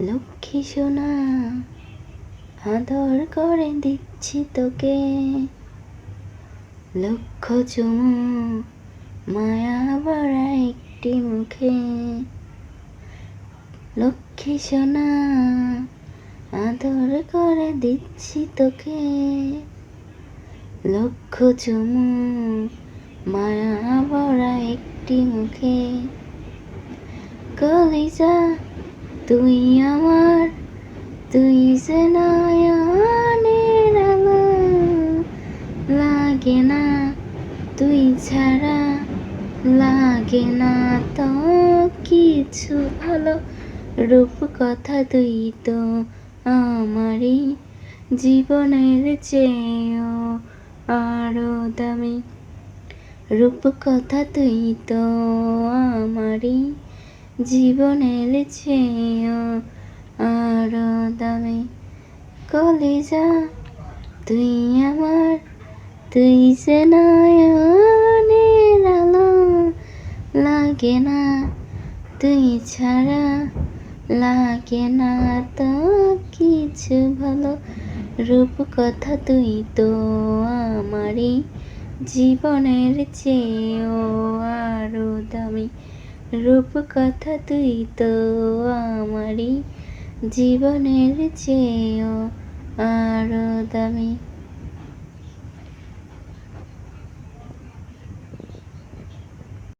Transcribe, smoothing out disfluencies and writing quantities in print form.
লক্ষ্মী সোনা, আদর করে দিচ্ছি তোকে, লক্ষ চুমু মায়া ভরা একটি মুখে। লক্ষ্মী সোনা, আদর করে দিচ্ছি তোকে, লক্ষ চুমু মায়া ভরা একটি মুখে। কলিজা তুই আমার, তুই যে নয়নের আলো, লাগে না তুই ছাড়া, লাগে না তো কিছু ভালো। রূপ কথা তুই তো আমারই জীবনের চেয়েও আরো দামি। রূপ কথা তুই তো আমারই জীবনের চেয়েও আরো দামি। কলিজা তুই আমার, তুই যে নয়নের আলো, লাগে না তুই ছাড়া, লাগে না তো কিছু ভালো। রূপ কথা তুই তো আমারই জীবনের চেয়েও আরো দামি। রূপ কথা তুই তো আমারই জীবনের চেয়েও আরো দামি।